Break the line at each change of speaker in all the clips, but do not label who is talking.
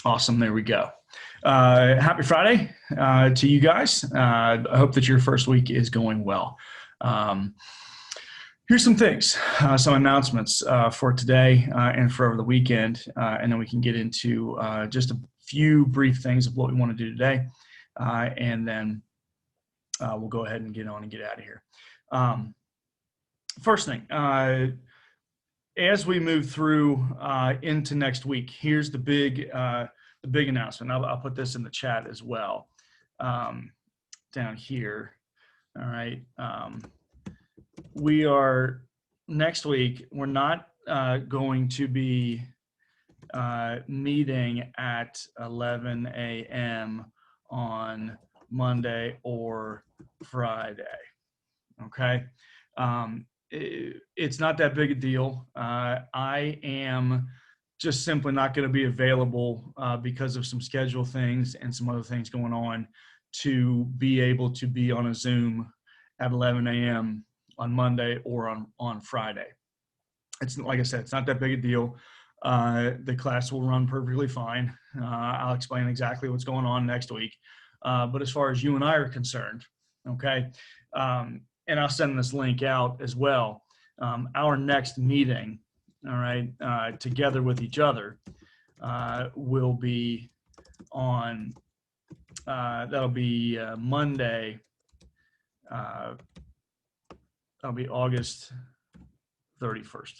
Awesome. There we go. Happy Friday to you guys. I hope that your first week is going well. Here's some things, some announcements for today and for over the weekend, and then we can get into just a few brief things of what we want to do today, and then we'll go ahead and get on and get out of here. First thing, as we move through into next week, here's the big announcement. I'll put this in the chat as well, down here. All right. We are next week. We're not going to be meeting at 11 a.m. on Monday or Friday. Okay. It's not that big a deal. I am just simply not going to be available because of some schedule things and some other things going on to be able to be on a Zoom at 11 a.m. on Monday or on Friday. It's like I said, it's not that big a deal. The class will run perfectly fine. I'll explain exactly what's going on next week. But as far as you and I are concerned, okay, and I'll send this link out as well. Our next meeting, all right, together with each other, will be on, that'll be Monday, that'll be August 31st,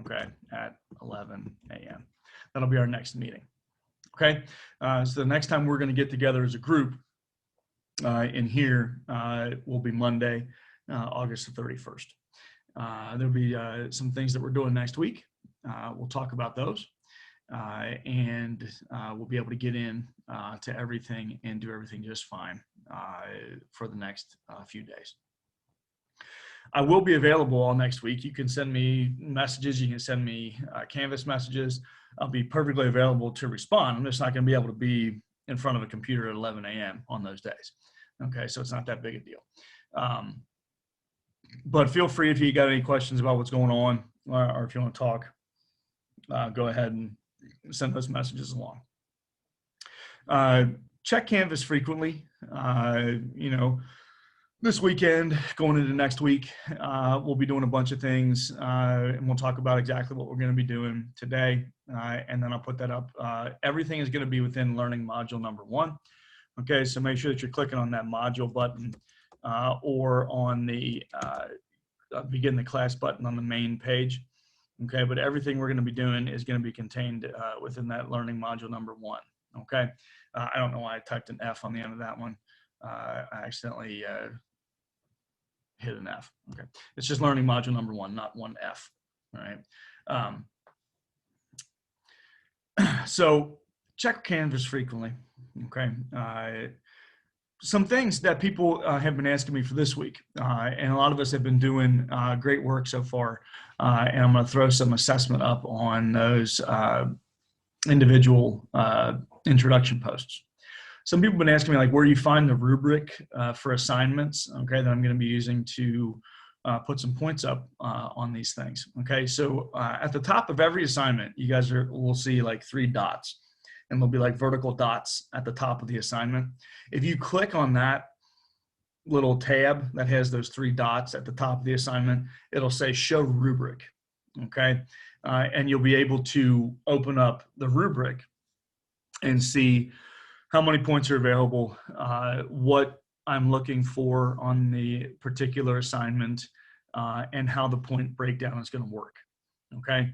okay, at 11 a.m. That'll be our next meeting, okay? So the next time we're gonna get together as a group in here will be Monday, August the 31st. There'll be some things that we're doing next week. We'll talk about those, and we'll be able to get in to everything and do everything just fine for the next few days. I will be available all next week. You can send me messages. You can send me Canvas messages. I'll be perfectly available to respond. I'm just not going to be able to be in front of a computer at 11 a.m. on those days. Okay, so it's not that big a deal. But feel free if you got any questions about what's going on, or if you want to talk, go ahead and send those messages along. Check Canvas frequently. You know, this weekend, going into next week, we'll be doing a bunch of things, and we'll talk about exactly what we're going to be doing today, and then I'll put that up. Everything is going to be within learning module number 1. Okay, so make sure that you're clicking on that module button or on the begin the class button on the main page. Okay, but everything we're going to be doing is going to be contained within that learning module number 1. Okay, I don't know why I typed an F on the end of that one. I accidentally hit an F. Okay, it's just learning module number 1, not 1F. All right. So check Canvas frequently. Okay. Some things that people have been asking me for this week, and a lot of us have been doing great work so far, and I'm going to throw some assessment up on those individual introduction posts. Some people have been asking me, like, where you find the rubric for assignments, okay, that I'm going to be using to put some points up on these things. Okay, so at the top of every assignment, you guys will see like 3 dots. And there'll be like vertical dots at the top of the assignment. If you click on that little tab that has those 3 dots at the top of the assignment, it'll say show rubric, okay? And you'll be able to open up the rubric and see how many points are available, what I'm looking for on the particular assignment, and how the point breakdown is going to work, okay?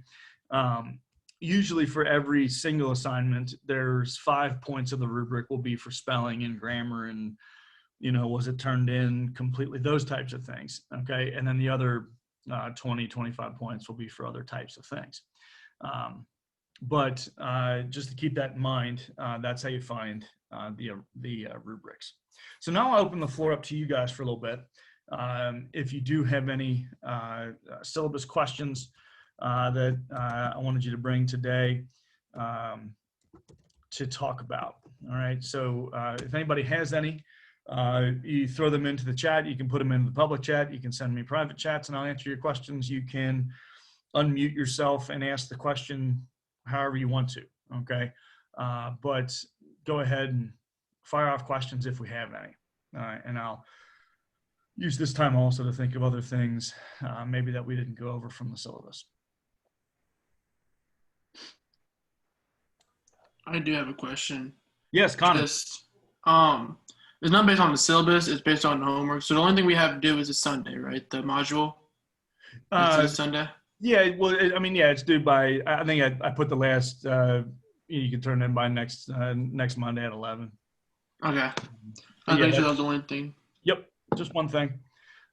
Usually for every single assignment, there's 5 points of the rubric will be for spelling and grammar and, you know, was it turned in completely, those types of things, okay? And then the other 20, 25 points will be for other types of things. But just to keep that in mind, that's how you find the rubrics. So now I'll open the floor up to you guys for a little bit. If you do have any syllabus questions that I wanted you to bring today to talk about. All right, so if anybody has any, you throw them into the chat. You can put them into the public chat. You can send me private chats and I'll answer your questions. You can unmute yourself and ask the question however you want to. okay? But go ahead and fire off questions if we have any. And I'll use this time also to think of other things maybe that we didn't go over from the syllabus.
I do have a question.
Yes, Connor.
Just, it's not based on the syllabus, it's based on homework. So the only thing we have to do is a Sunday, right? The module is a Sunday?
Yeah, well, I mean, yeah, it's due by, I think I put the last, you can turn in by next Monday at 11.
Okay. I think that was the only thing.
Yep, just one thing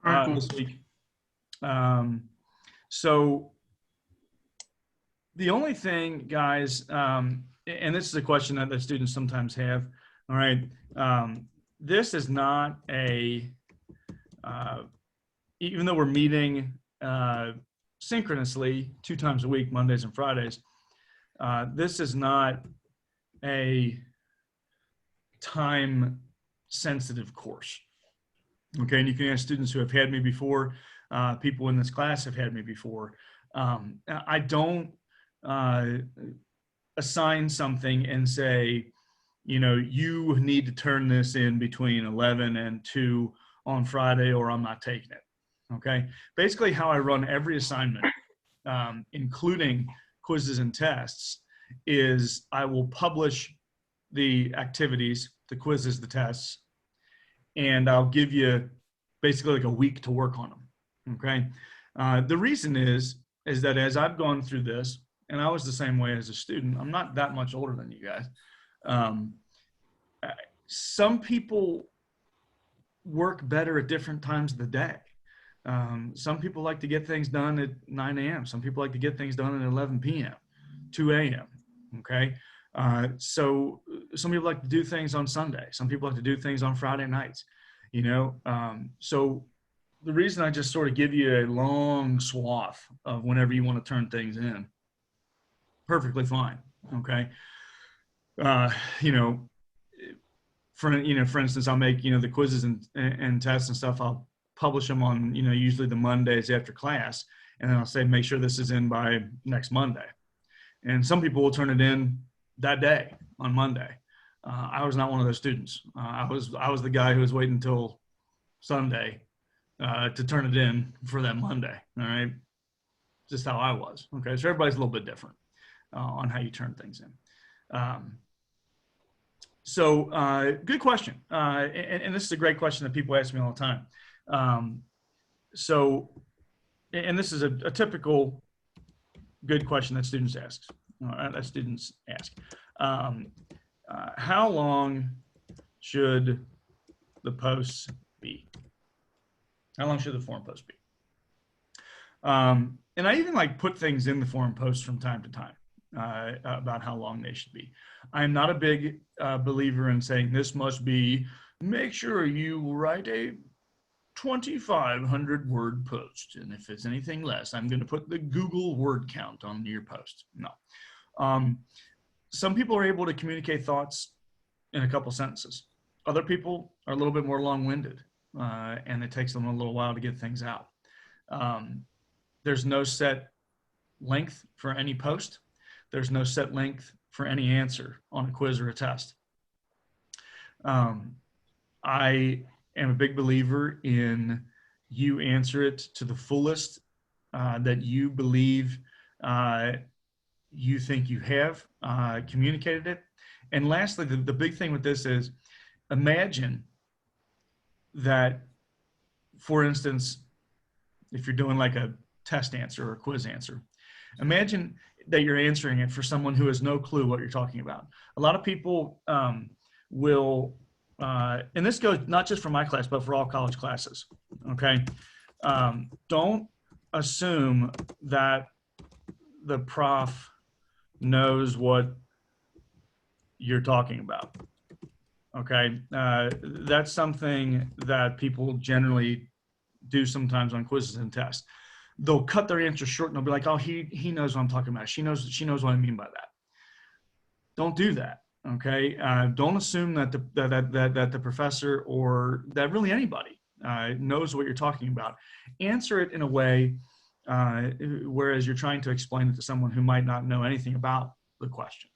Cool.
this week. So the only thing, guys, and this is a question that the students sometimes have, all right, this is not a, even though we're meeting synchronously 2 times a week, Mondays and Fridays, this is not a time-sensitive course. Okay, and you can ask students who have had me before, people in this class have had me before. I don't assign something and say, you know, you need to turn this in between 11 and 2 on Friday or I'm not taking it. Okay, basically how I run every assignment, including quizzes and tests, is I will publish the activities, the quizzes, the tests, and I'll give you basically like a week to work on them. Okay, the reason is that as I've gone through this, and I was the same way as a student, I'm not that much older than you guys. Some people work better at different times of the day. Some people like to get things done at 9 a.m. Some people like to get things done at 11 p.m., 2 a.m. Okay. So some people like to do things on Sunday. Some people like to do things on Friday nights, you know? So the reason I just sort of give you a long swath of whenever you want to turn things in, perfectly fine. Okay. You know, for instance, I'll make, you know, the quizzes and tests and stuff, I'll publish them on, you know, usually the Mondays after class. And then I'll say, make sure this is in by next Monday. And some people will turn it in that day on Monday. I was not one of those students. I was the guy who was waiting until Sunday to turn it in for that Monday. All right. Just how I was. Okay. So everybody's a little bit different on how you turn things in. So good question. And this is a great question that people ask me all the time. And this is a typical good question that students ask. How long should the posts be? How long should the forum post be? And I even like put things in the forum posts from time to time about how long they should be. I'm not a big believer in saying this must be, make sure you write a 2,500 word post. And if it's anything less, I'm going to put the Google word count on your post. No. Some people are able to communicate thoughts in a couple sentences. Other people are a little bit more long-winded, and it takes them a little while to get things out. There's no set length for any post. There's no set length for any answer on a quiz or a test. I am a big believer in you answer it to the fullest that you believe you think you have communicated it. And lastly, the big thing with this is, imagine that, for instance, if you're doing like a test answer or a quiz answer, imagine that you're answering it for someone who has no clue what you're talking about. A lot of people will, and this goes not just for my class, but for all college classes, okay? Don't assume that the prof knows what you're talking about, okay? That's something that people generally do sometimes on quizzes and tests. They'll cut their answer short and they'll be like, oh, he knows what I'm talking about. She knows what I mean by that. Don't do that, okay? Don't assume that the professor or that really anybody knows what you're talking about. Answer it in a way whereas you're trying to explain it to someone who might not know anything about the question,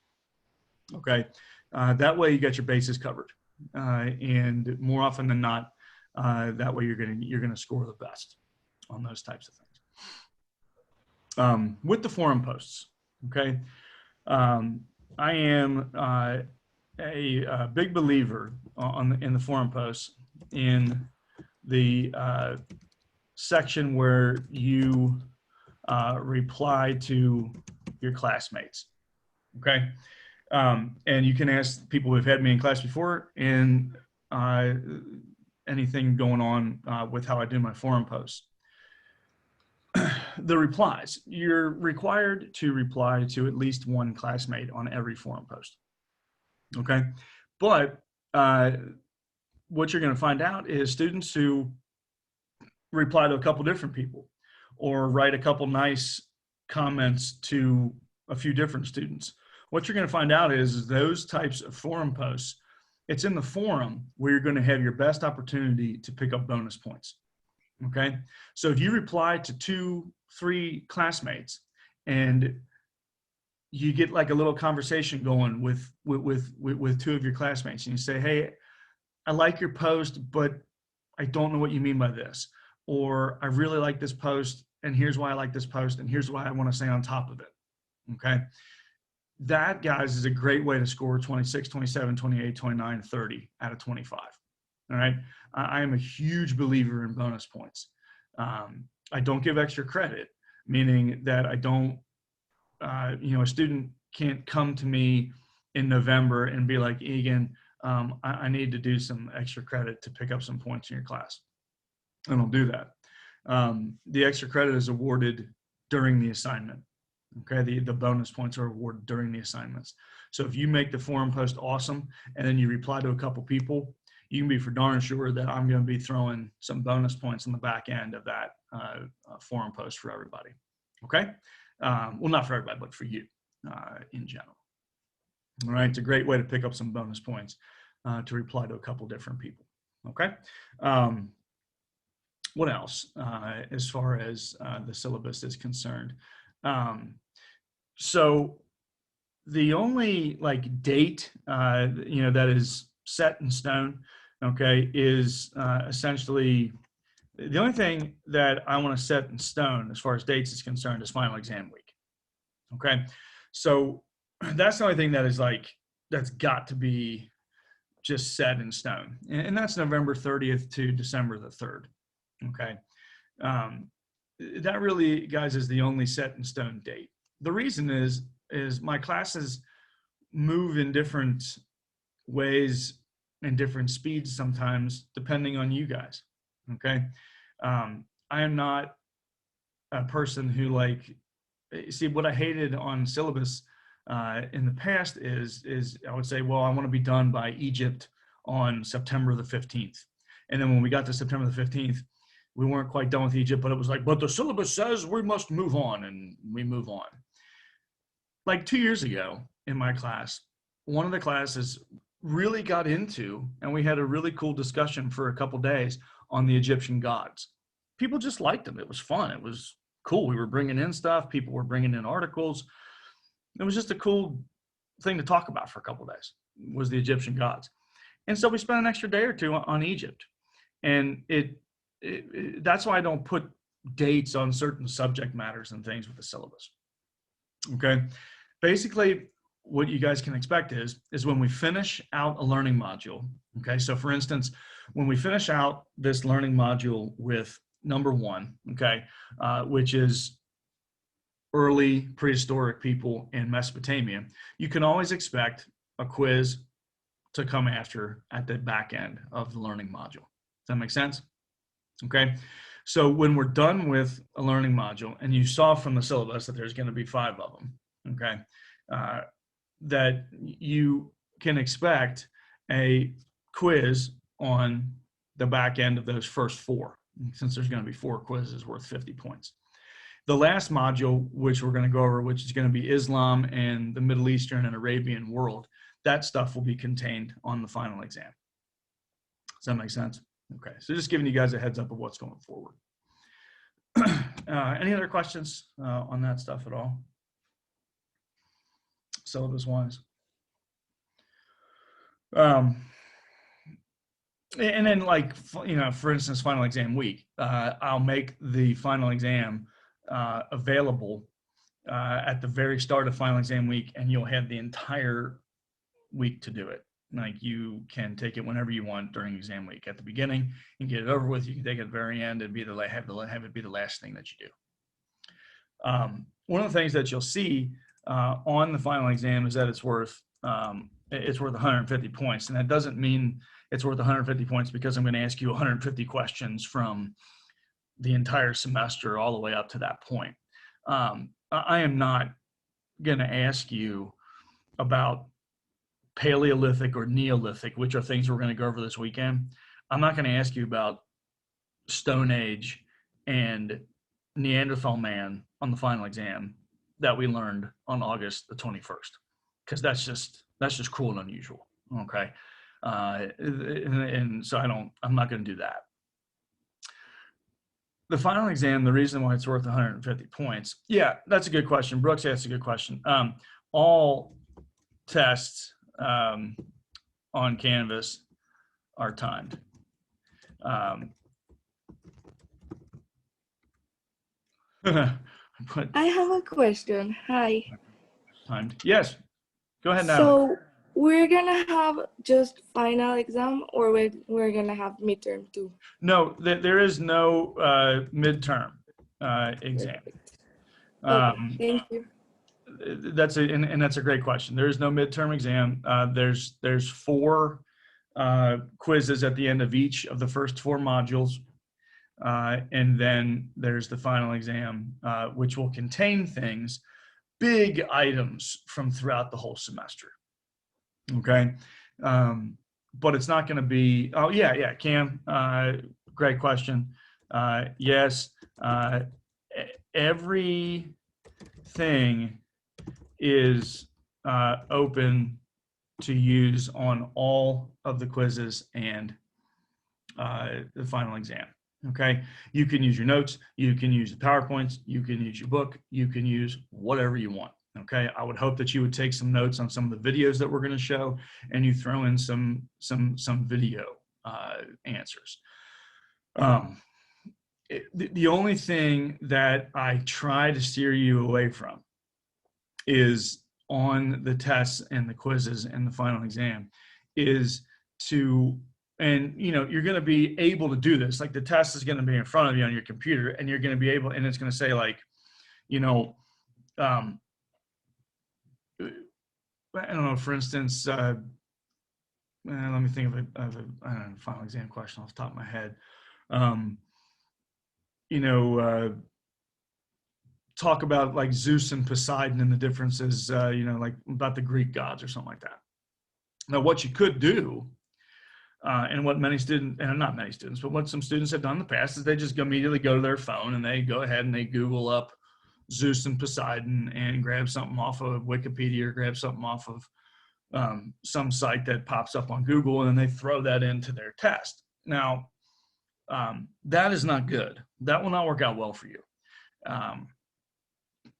Okay, that way you get your bases covered, and more often than not, that way you're gonna score the best on those types of things. With the forum posts, okay, I am a big believer in the forum posts in the section where you reply to your classmates. Okay. And you can ask people who've had me in class before and anything going on with how I do my forum posts. The replies, you're required to reply to at least one classmate on every forum post. Okay. But what you're going to find out is students who reply to a couple different people or write a couple nice comments to a few different students. What you're going to find out is those types of forum posts, it's in the forum where you're going to have your best opportunity to pick up bonus points. Okay. So if you reply to 2-3 classmates and you get like a little conversation going with 2 of your classmates and you say, hey, I like your post, but I don't know what you mean by this. Or I really like this post and here's why I like this post and here's why I want to say on top of it. Okay. That, guys, is a great way to score 26, 27, 28, 29, 30 out of 25. All right. I am a huge believer in bonus points. I don't give extra credit, meaning that I don't, a student can't come to me in November and be like, Egan, I need to do some extra credit to pick up some points in your class. I don't do that. The extra credit is awarded during the assignment. Okay, the bonus points are awarded during the assignments. So if you make the forum post awesome and then you reply to a couple people, you can be for darn sure that I'm going to be throwing some bonus points on the back end of that forum post for everybody. Okay, well, not for everybody, but for you in general. All right, it's a great way to pick up some bonus points to reply to a couple different people. Okay. What else as far as the syllabus is concerned? So the only like date, that is set in stone, okay, is essentially the only thing that I want to set in stone as far as dates is concerned is final exam week. Okay. So that's the only thing that is like, that's got to be just set in stone. And that's November 30th to December the 3rd. Okay. That really, guys, is the only set in stone date. The reason is my classes move in different ways and different speeds sometimes depending on you guys. Okay. I am not a person who see what I hated on syllabus in the past is I would say, well, I want to be done by Egypt on September the 15th. And then when we got to September the 15th, we weren't quite done with Egypt, but it was like, but the syllabus says we must move on, and we move on. Like 2 years ago in my class, one of the classes really got into, and we had a really cool discussion for a couple days on the Egyptian gods. People just liked them. It was fun. It was cool. We were bringing in stuff. People were bringing in articles. It was just a cool thing to talk about for a couple days, was the Egyptian gods. And so we spent an extra day or two on Egypt. And that's why I don't put dates on certain subject matters and things with the syllabus. Okay. Basically, what you guys can expect is when we finish out a learning module. Okay. So for instance, when we finish out this learning module with number 1, okay, which is early prehistoric people in Mesopotamia, you can always expect a quiz to come after at the back end of the learning module. Does that make sense? Okay. So when we're done with a learning module, and you saw from the syllabus that there's going to be 5 of them, okay, that you can expect a quiz on the back end of those first 4, since there's going to be 4 quizzes worth 50 points. The last module, which we're going to go over, which is going to be Islam and the Middle Eastern and Arabian world, that stuff will be contained on the final exam. Does that make sense? Okay, so just giving you guys a heads up of what's going forward. Any other questions on that stuff at all? Syllabus wise? Um, and then, like, for instance, final exam week, I'll make the final exam available at the very start of final exam week, and you'll have the entire week to do it. Like, you can take it whenever you want during exam week. At the beginning, and get it over with. You can take it at the very end and have it be the last thing that you do. One of the things that you'll see on the final exam is that it's worth 150 points, and that doesn't mean it's worth 150 points because I'm going to ask you 150 questions from the entire semester all the way up to that point. I am not going to ask you about Paleolithic or Neolithic, which are things we're going to go over this weekend. I'm not going to ask you about Stone Age and Neanderthal man on the final exam that we learned on August the 21st, because that's just cruel and unusual. Okay. And so I'm not going to do that. The final exam, the reason why it's worth 150 points. Yeah, that's a good question. Brooks asked a good question. All tests on Canvas are timed.
I have a question. Hi.
Timed. Yes. Go ahead, Natalie.
So we're gonna have just final exam, or we're gonna have midterm too?
No, there is no midterm exam.
Okay, thank you.
That's a great question. There is no midterm exam. There's 4 quizzes at the end of each of the first 4 modules, and then there's the final exam, which will contain things, big items from throughout the whole semester. Okay, but it's not going to be. Oh yeah, Cam, great question. Yes, everything is open to use on all of the quizzes and the final exam. Okay, you can use your notes, you can use the PowerPoints, you can use your book, you can use whatever you want. Okay, I would hope that you would take some notes on some of the videos that we're going to show, and you throw in some video answers. The only thing that I try to steer you away from is on the tests and the quizzes and the final exam is to, and you're going to be able to do this. Like, the test is going to be in front of you on your computer, and you're going to be able, and it's going to say, like, I don't know, for instance, let me think of a final exam question off the top of my head. Talk about, like, Zeus and Poseidon and the differences, like about the Greek gods or something like that. Now, what you could do, and what many students, and not many students, but what some students have done in the past, is they just immediately go to their phone and they go ahead and they Google up Zeus and Poseidon and grab something off of Wikipedia or grab something off of some site that pops up on Google, and then they throw that into their test. Now, that is not good. That will not work out well for you.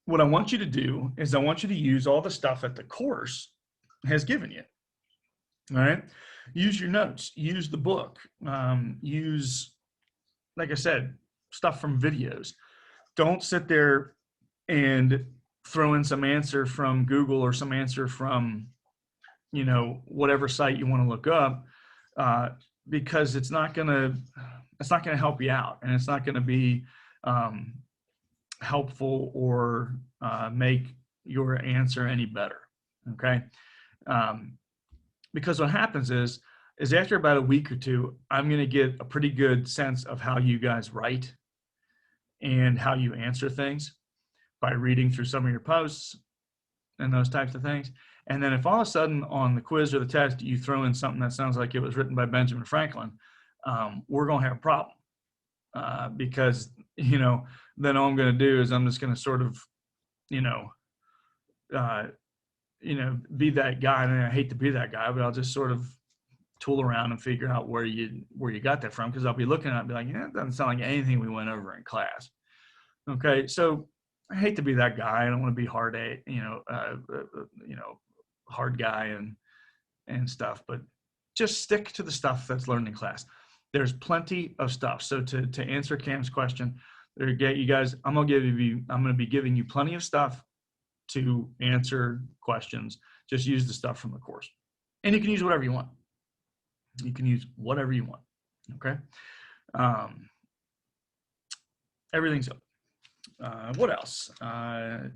What I want you to do is I want you to use all the stuff that the course has given you. All right? Use your notes. Use the book. Use, like I said, stuff from videos. Don't sit there and throw in some answer from Google or some answer from, whatever site you want to look up, because it's not going to help you out, and it's not going to be helpful or make your answer any better. Okay. Because what happens is after about a week or two, I'm going to get a pretty good sense of how you guys write and how you answer things by reading through some of your posts and those types of things. And then if all of a sudden on the quiz or the test, you throw in something that sounds like it was written by Benjamin Franklin, we're going to have a problem. Because, then all I'm going to do is I'm just going to sort of, be that guy. And I hate to be that guy, but I'll just sort of tool around and figure out where you got that from. Because I'll be looking at it and be like, it doesn't sound like anything we went over in class. Okay, so I hate to be that guy. I don't want to be hard guy and stuff. But just stick to the stuff that's learned in class. There's plenty of stuff. So to answer Cam's question, you guys, I'm going to be giving you plenty of stuff to answer questions. Just use the stuff from the course. And you can use whatever you want. You can use whatever you want. Okay. Everything's up. What else?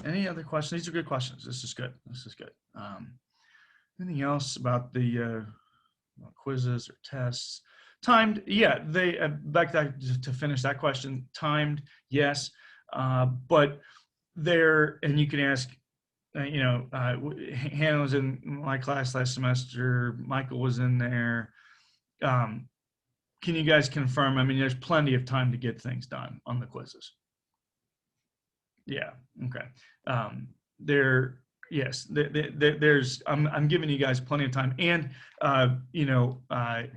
Any other questions? These are good questions. This is good. This is good. Anything else about the quizzes or tests? Timed? Yeah, they back to finish that question. Timed? Yes, but there, and you can ask. Hannah was in my class last semester. Michael was in there. Can you guys confirm? I mean, there's plenty of time to get things done on the quizzes. Yeah. Okay. There's. I'm giving you guys plenty of time, and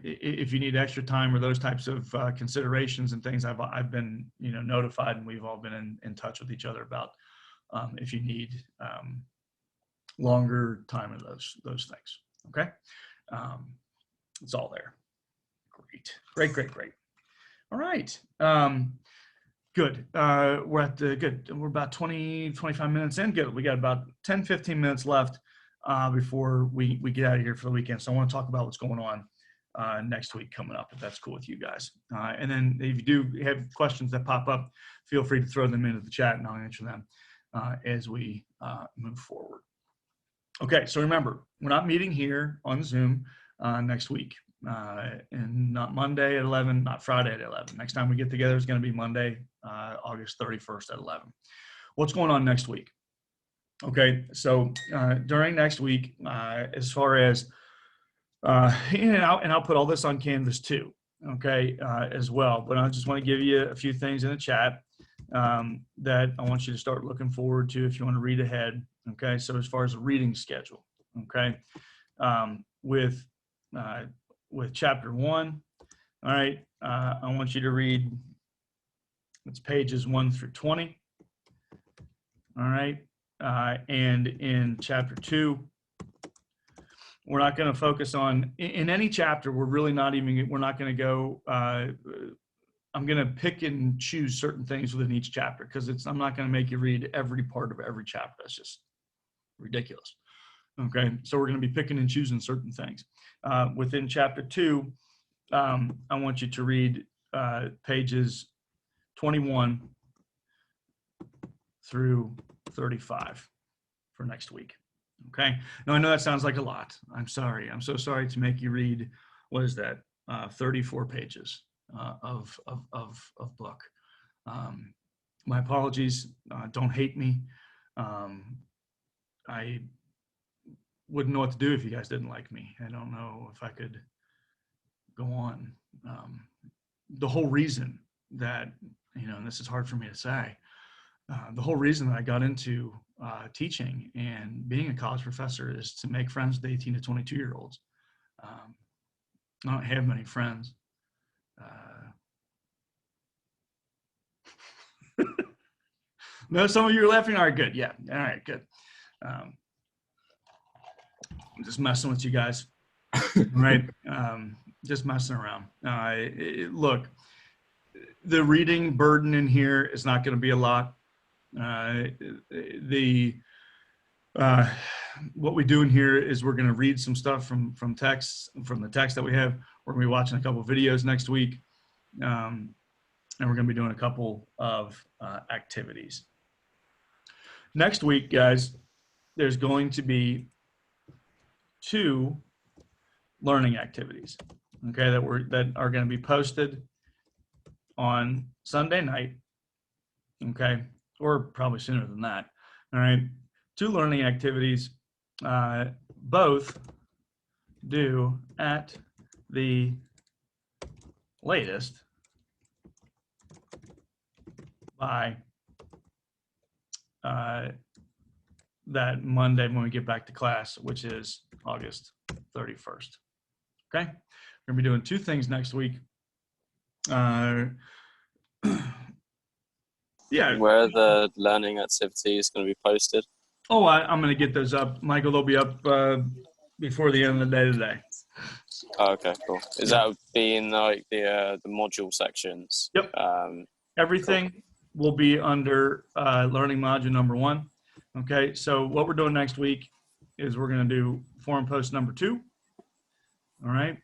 if you need extra time or those types of considerations and things, I've been notified, and we've all been in touch with each other about if you need longer time of those things. Okay. It's all there. Great. All right. Good. We're at the good. We're about 25 minutes in. Good. We got about 10, 15 minutes left before we get out of here for the weekend. So I want to talk about what's going on next week coming up, if that's cool with you guys. And then if you do have questions that pop up, feel free to throw them into the chat and I'll answer them as we move forward. Okay. So remember, we're not meeting here on Zoom next week. And not Monday at 11, not Friday at 11. Next time we get together is going to be Monday, August 31st at 11. What's going on next week? Okay, so during next week, as far as, and I'll put all this on Canvas too, okay, as well. But I just want to give you a few things in the chat that I want you to start looking forward to if you want to read ahead. Okay, so as far as a reading schedule, okay, with chapter 1, all right, I want you to read, it's pages 1 through 20, all right, and in chapter 2, we're not going to focus on, in any chapter, we're not going to go, I'm going to pick and choose certain things within each chapter, because I'm not going to make you read every part of every chapter. That's just ridiculous. Okay, so we're going to be picking and choosing certain things. Within chapter 2, I want you to read pages 21 through 35 for next week. Okay, now I know that sounds like a lot. I'm sorry. I'm so sorry to make you read, what is that, 34 pages of book. My apologies. Don't hate me. I wouldn't know what to do if you guys didn't like me. I don't know if I could go on. The whole reason that, and this is hard for me to say, the whole reason that I got into teaching and being a college professor is to make friends with 18 to 22-year-olds. I don't have many friends. No, some of you are laughing. All right, good. Yeah. All right, good. I'm just messing with you guys, right? Just messing around. Look, the reading burden in here is not going to be a lot. What we do in here is we're going to read some stuff from the text that we have. We're going to be watching a couple of videos next week, and we're going to be doing a couple of activities. Next week, guys, there's going to be 2 learning activities, okay, that are going to be posted on Sunday night, okay, or probably sooner than that. All right, 2 learning activities, both due at the latest by that Monday when we get back to class, which is August 31st. Okay, we're gonna be doing 2 things next week. Yeah.
Where the learning activity is going to be posted?
Oh, I'm going to get those up, Michael. They'll be up before the end of the day today.
Oh, okay, cool. Is that being like the module sections?
Yep. Everything will be under learning module number 1. Okay, so what we're doing next week is we're going to do forum post number 2. All right.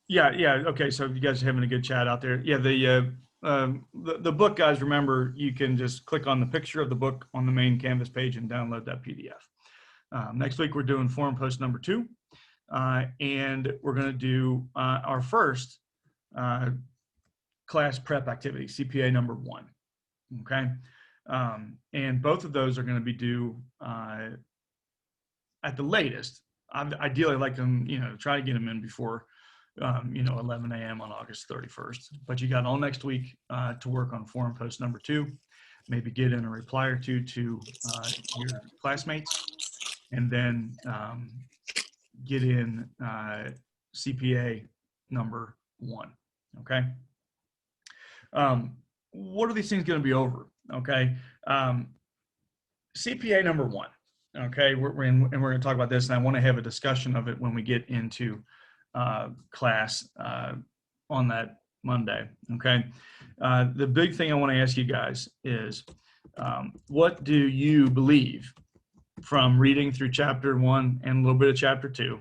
Yeah. Okay, so you guys are having a good chat out there. Yeah, the book, guys, remember, you can just click on the picture of the book on the main Canvas page and download that PDF. Next week, we're doing forum post number 2. And we're going to do our first class prep activity, CPA number 1. Okay. And both of those are going to be due at the latest. Ideally, I'd like them, try to get them in before, 11 a.m. on August 31st. But you got all next week to work on forum post number 2. Maybe get in a reply or two to your classmates, and then get in CPA number 1. Okay. What are these things going to be over? Okay. CPA number 1. Okay. We're going to talk about this, and I want to have a discussion of it when we get into class on that Monday. Okay. The big thing I want to ask you guys is, what do you believe from reading through chapter 1 and a little bit of chapter 2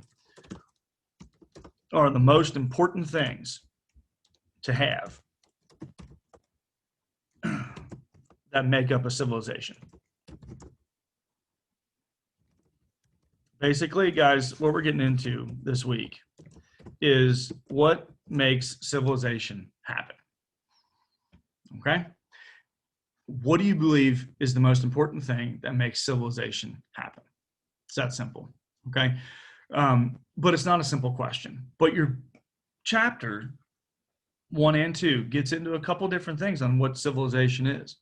are the most important things to have that make up a civilization? Basically, guys, what we're getting into this week is what makes civilization happen. Okay? What do you believe is the most important thing that makes civilization happen? It's that simple. Okay? But it's not a simple question. But your chapter 1 and 2 gets into a couple different things on what civilization is.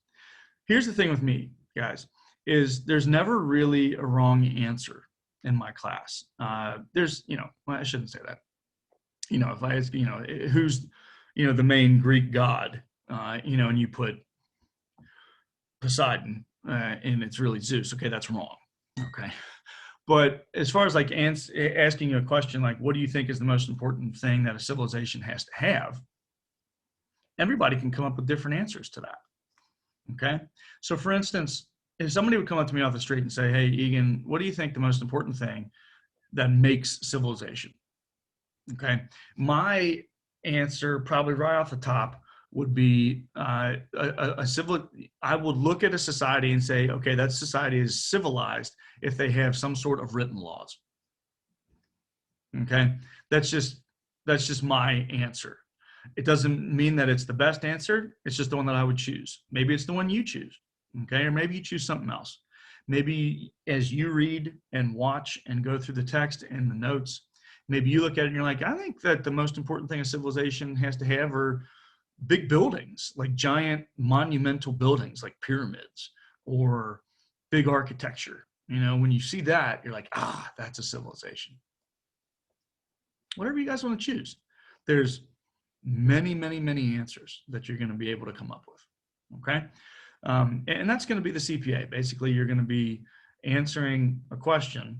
Here's the thing with me, guys, is there's never really a wrong answer in my class. There's, well, I shouldn't say that. If I ask, who's, the main Greek god, and you put Poseidon, and it's really Zeus. Okay, that's wrong. Okay. But as far as like asking you a question like, what do you think is the most important thing that a civilization has to have? Everybody can come up with different answers to that. Okay. So for instance, if somebody would come up to me off the street and say, hey, Egan, what do you think the most important thing that makes civilization? Okay. My answer probably right off the top would be I would look at a society and say, okay, that society is civilized if they have some sort of written laws. Okay. That's just my answer. It doesn't mean that it's the best answer. It's just the one that I would choose. Maybe it's the one you choose. Okay. Or maybe you choose something else. Maybe as you read and watch and go through the text and the notes, maybe you look at it and you're like, I think that the most important thing a civilization has to have are big buildings, like giant monumental buildings like pyramids or big architecture. When you see that, you're like, that's a civilization. Whatever you guys want to choose. There's many, many, many answers that you're going to be able to come up with. Okay. And that's going to be the CPA. Basically, you're going to be answering a question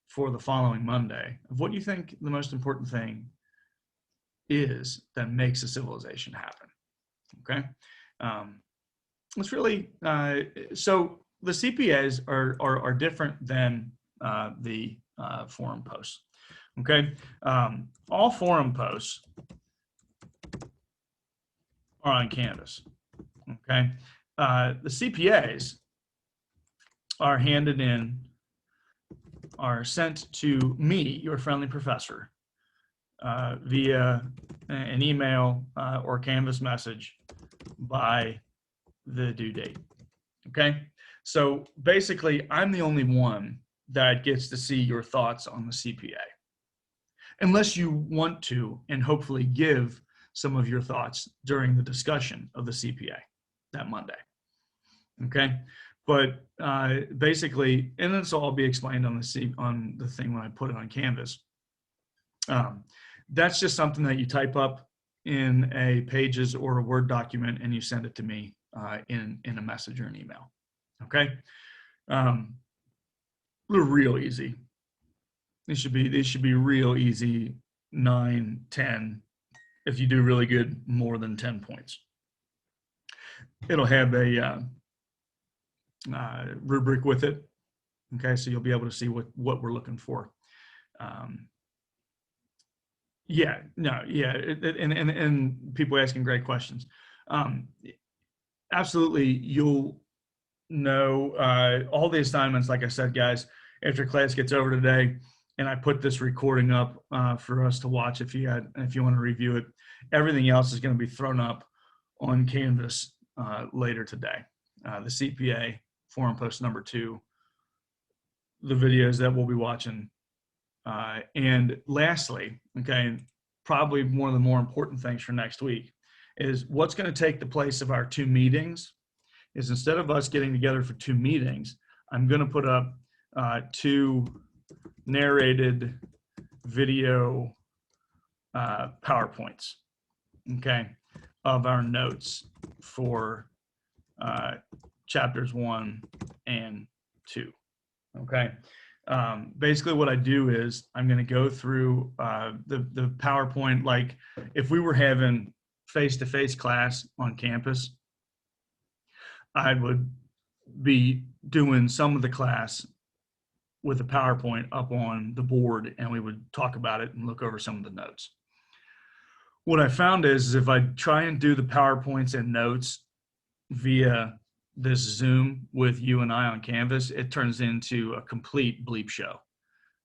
for the following Monday of what you think the most important thing is that makes a civilization happen. Okay. It's really, so the CPAs are different than the forum posts. Okay. All forum posts are on Canvas. Okay. The CPAs are handed in, are sent to me, your friendly professor, via an email or Canvas message by the due date. Okay. So basically, I'm the only one that gets to see your thoughts on the CPA, unless you want to and hopefully give some of your thoughts during the discussion of the CPA that Monday. Okay. But basically, and this will all be explained on the thing when I put it on Canvas. That's just something that you type up in a Pages or a Word document and you send it to me in a message or an email. Okay. Real easy. These should be real easy, 9, 10. If you do really good, more than 10 points. It'll have a rubric with it. Okay, so you'll be able to see what we're looking for. And people asking great questions. Absolutely, you'll know all the assignments. Like I said, guys, after class gets over today, and I put this recording up for us to watch if you want to review it. Everything else is going to be thrown up on Canvas later today. The CPA forum post number 2, the videos that we'll be watching. And lastly, okay, probably one of the more important things for next week is what's going to take the place of our 2 meetings is instead of us getting together for 2 meetings, I'm going to put up 2 narrated video PowerPoints, okay, of our notes for chapters 1 and 2, okay. Basically what I do is I'm going to go through the PowerPoint, like if we were having face-to-face class on campus, I would be doing some of the class with the PowerPoint up on the board, and we would talk about it and look over some of the notes. What I found is if I try and do the PowerPoints and notes via this Zoom with you and I on Canvas, it turns into a complete bleep show.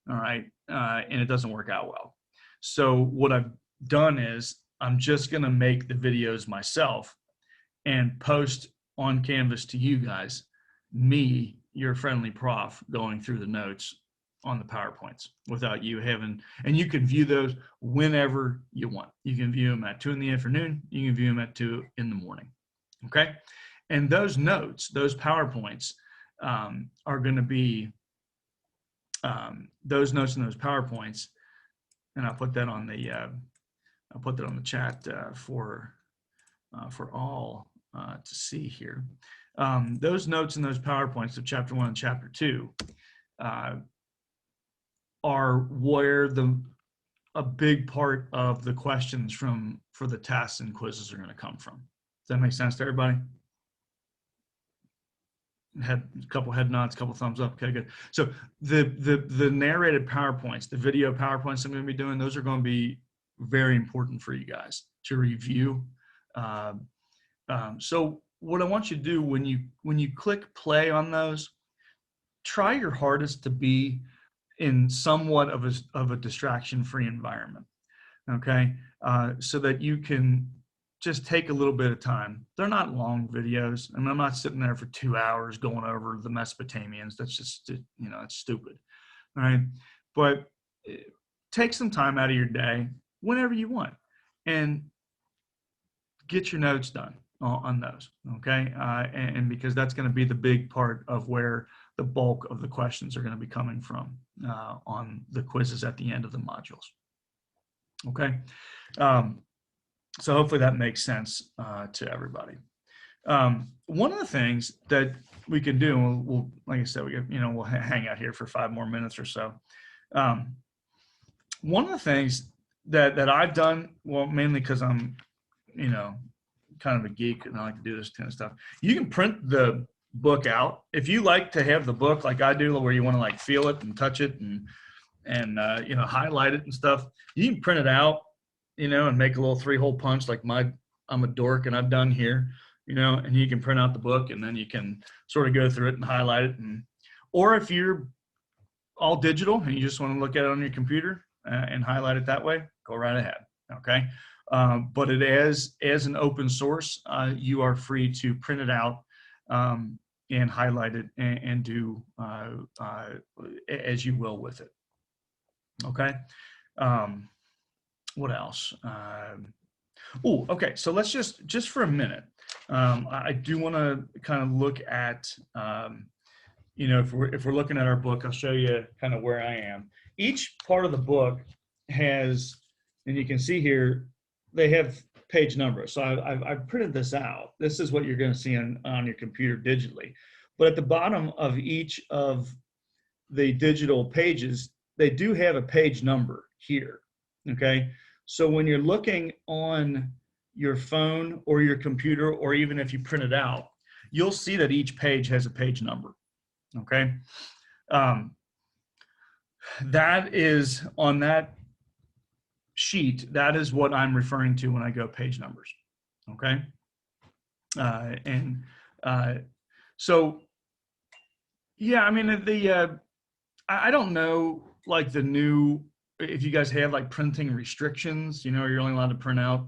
All right. And it doesn't work out well. So what I've done is I'm just going to make the videos myself and post on Canvas to you guys, me, your friendly prof, going through the notes on the PowerPoints without you having, and you can view those whenever you want. You can view them at 2 in the afternoon. You can view them at 2 in the morning. Okay. And those notes, those PowerPoints are going to be, those notes and those PowerPoints, and I'll put that on the chat for all to see here. Those notes and those PowerPoints of chapter 1 and chapter 2 are where a big part of the questions for the tests and quizzes are going to come from. Does that make sense to everybody? Had a couple head nods, a couple thumbs up. Okay, good. So the narrated PowerPoints, the video PowerPoints I'm going to be doing, those are going to be very important for you guys to review. So what I want you to do when you click play on those, try your hardest to be in somewhat of a distraction-free environment. Okay, so that you can just take a little bit of time. They're not long videos, and I'm not sitting there for 2 hours going over the Mesopotamians. That's just, that's stupid. All right. But take some time out of your day whenever you want and get your notes done on those. Okay. And because that's going to be the big part of where the bulk of the questions are going to be coming from on the quizzes at the end of the modules. Okay. So hopefully that makes sense to everybody. One of the things that we can do, and we'll like I said, we'll hang out here for 5 more minutes or so. One of the things that I've done, well, mainly because I'm, kind of a geek and I like to do this kind of stuff. You can print the book out if you like to have the book like I do, where you want to like feel it and touch it and highlight it and stuff. You can print it out, and make a little 3-hole punch like I'm a dork and I've done here, and you can print out the book and then you can sort of go through it and highlight it. Or if you're all digital and you just want to look at it on your computer and highlight it that way, go right ahead. Okay. But it as an open source, you are free to print it out and highlight it and do as you will with it. Okay. What else? Okay. So let's just for a minute. I do want to kind of look at, if we're looking at our book, I'll show you kind of where I am. Each part of the book has, and you can see here, they have page numbers. So I've printed this out. This is what you're going to see on your computer digitally. But at the bottom of each of the digital pages, they do have a page number here, okay? So when you're looking on your phone or your computer, or even if you print it out, you'll see that each page has a page number, okay? That is on that sheet, that is what I'm referring to when I go page numbers, okay? So, yeah, I mean, I don't know, like the new, if you guys have like printing restrictions, you know, you're only allowed to print out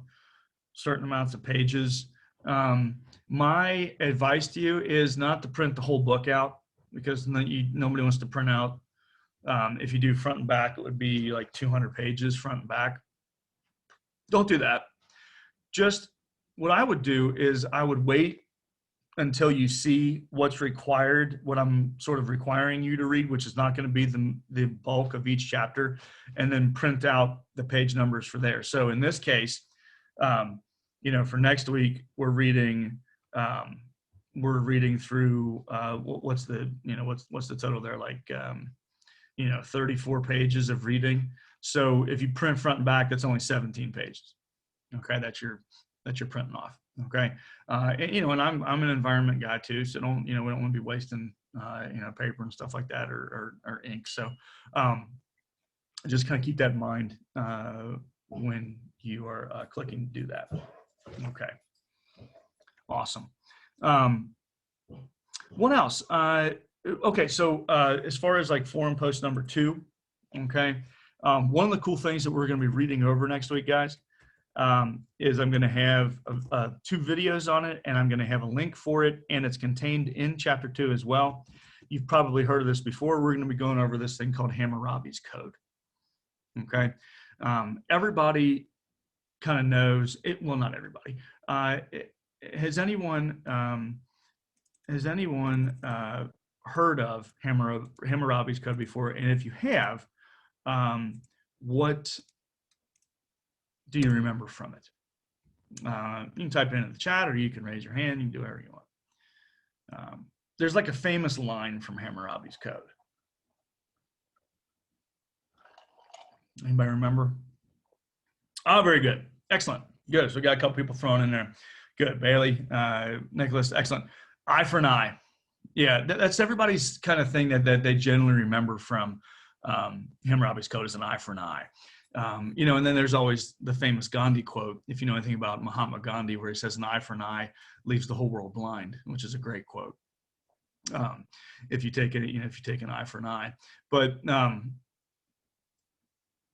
certain amounts of pages. My advice to you is not to print the whole book out, because nobody wants to print out. If you do front and back, it would be like 200 pages front and back. Don't do that. Just what I would do is I would wait until you see what's required, what I'm sort of requiring you to read, which is not going to be the bulk of each chapter, and then print out the page numbers for there. So in this case, you know, for next week, we're reading through what's the total there, like you know, 34 pages of reading. So if you print front and back, that's only 17 pages. Okay, that's your printing off. Okay, and, you know, and I'm an environment guy too, so we don't want to be wasting you know, paper and stuff like that, or ink. So just kind of keep that in mind when you are clicking to do that. Okay, awesome. What else? Okay, so as far as like forum post number 2, okay, one of the cool things that we're going to be reading over next week, guys, is I'm going to have 2 videos on it, and I'm going to have a link for it, and it's contained in chapter 2 as well. You've probably heard of this before. We're going to be going over this thing called Hammurabi's Code. Okay, everybody kind of knows it. Well, not everybody. Has anyone heard of Hammurabi's Code before? And if you have, what do you remember from it? You can type it in the chat, or you can raise your hand. You can do whatever you want. There's like a famous line from Hammurabi's Code. Anybody remember? Oh, very good. Excellent. Good. So we got a couple people thrown in there. Good. Bailey, Nicholas, excellent. Eye for an eye. Yeah, that's everybody's kind of thing that they generally remember from Hammurabi's Code, is an eye for an eye. You know, and then there's always the famous Gandhi quote, if you know anything about Mahatma Gandhi, where he says, an eye for an eye leaves the whole world blind, which is a great quote. If you take it, you know, if you take an eye for an eye. But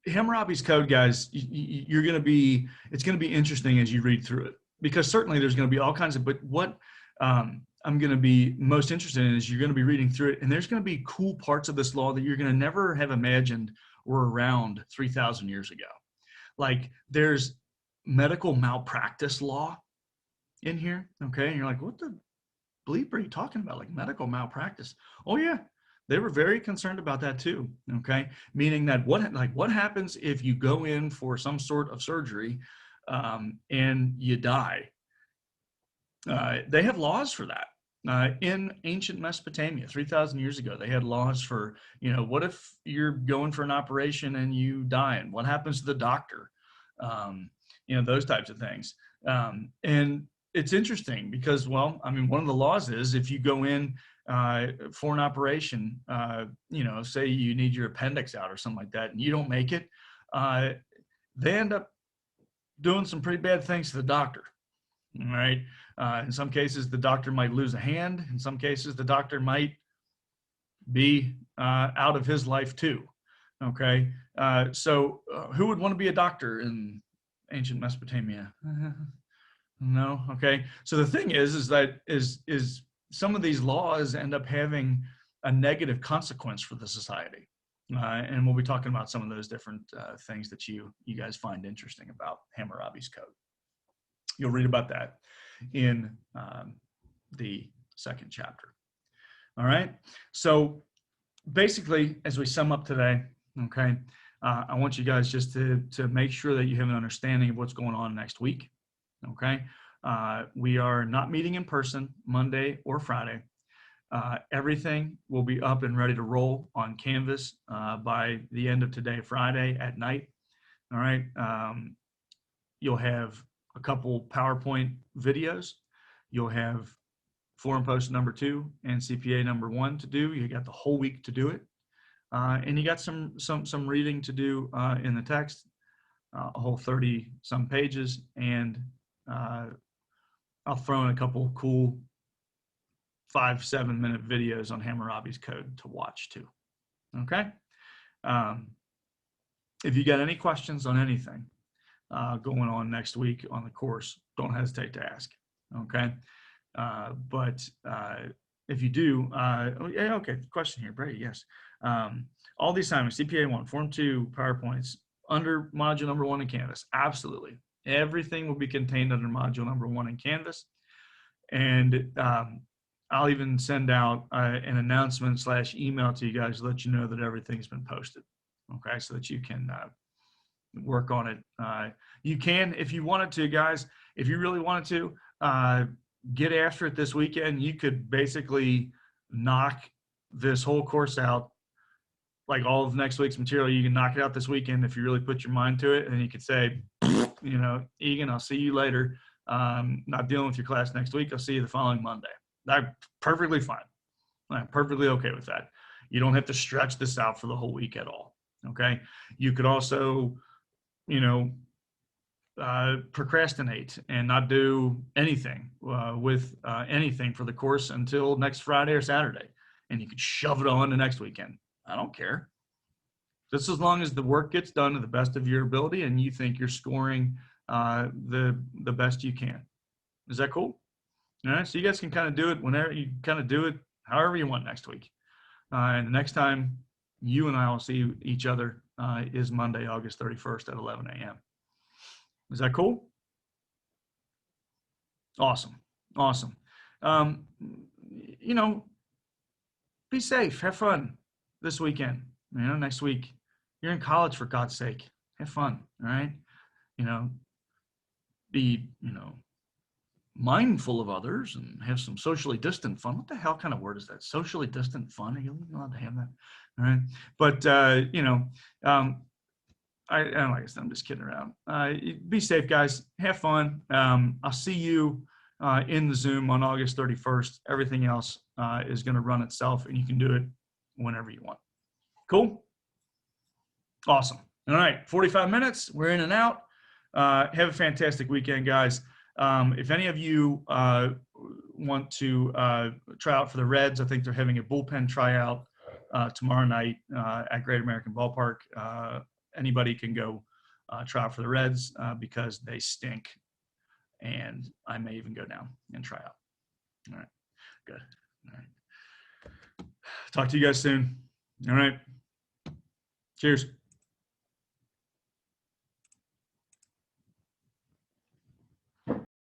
Hammurabi's Code, guys, it's going to be interesting as you read through it, because certainly there's going to be all kinds of, but what I'm going to be most interested in is you're going to be reading through it, and there's going to be cool parts of this law that you're going to never have imagined were around 3,000 years ago. Like, there's medical malpractice law in here, okay? And you're like, what the bleep are you talking about? Like, medical malpractice? Oh yeah, they were very concerned about that too, okay? Meaning that what happens if you go in for some sort of surgery and you die? They have laws for that. In ancient Mesopotamia, 3,000 years ago, they had laws for, you know, what if you're going for an operation and you die, and what happens to the doctor? You know, those types of things. And it's interesting because, well, I mean, one of the laws is if you go in for an operation, you know, say you need your appendix out or something like that, and you don't make it, they end up doing some pretty bad things to the doctor. All right. In some cases, the doctor might lose a hand. In some cases, the doctor might be out of his life too. Okay. So who would want to be a doctor in ancient Mesopotamia? No. Okay. So the thing is that some of these laws end up having a negative consequence for the society. And we'll be talking about some of those different things that you guys find interesting about Hammurabi's Code. You'll read about that in the 2nd chapter. All right. So basically, as we sum up today, okay, I want you guys just to make sure that you have an understanding of what's going on next week. Okay. We are not meeting in person Monday or Friday. Everything will be up and ready to roll on Canvas by the end of today, Friday at night. All right. You'll have a couple PowerPoint videos. You'll have forum post number 2 and CPA number 1 to do. You got the whole week to do it. And you got some reading to do in the text, a whole 30 some pages. And I'll throw in a couple cool 5-7 minute videos on Hammurabi's code to watch too. Okay. If you got any questions on anything going on next week on the course, don't hesitate to ask. Okay. But if you do, yeah, okay. Question here, Brady. Yes. All these assignments, CPA 1, Form 2, PowerPoints under module number 1 in Canvas. Absolutely. Everything will be contained under module number 1 in Canvas. And I'll even send out an announcement / email to you guys to let you know that everything's been posted. Okay, so that you can work on it. You can, if you wanted to, guys, if you really wanted to, get after it this weekend. You could basically knock this whole course out, like all of next week's material. You can knock it out this weekend if you really put your mind to it. And you could say, you know, Egan, I'll see you later. Not dealing with your class next week. I'll see you the following Monday. That's perfectly fine. I'm perfectly okay with that. You don't have to stretch this out for the whole week at all. Okay. You could also, you know, procrastinate and not do anything with anything for the course until next Friday or Saturday. And you could shove it on to next weekend. I don't care. Just as long as the work gets done to the best of your ability and you think you're scoring the best you can. Is that cool? All right, so you guys can kind of do it whenever you kind of do it, however you want next week. And the next time you and I will see each other is Monday, August 31st at 11 a.m. Is that cool? Awesome, awesome. You know, be safe, have fun this weekend. You know, next week you're in college, for God's sake. Have fun, all right? You know, be, you know, mindful of others and have some socially distant fun. What the hell kind of word is that? Socially distant fun? Are you allowed to have that? All right. But, you know, I guess I'm just kidding around. Be safe, guys. Have fun. I'll see you in the Zoom on August 31st. Everything else is going to run itself, and you can do it whenever you want. Cool? Awesome. All right. 45 minutes. We're in and out. Have a fantastic weekend, guys. If any of you want to try out for the Reds, I think they're having a bullpen tryout tomorrow night at Great American Ballpark. Anybody can go try out for the Reds because they stink, and I may even go down and try out. All right, good. All right. Talk to you guys soon. All right. Cheers.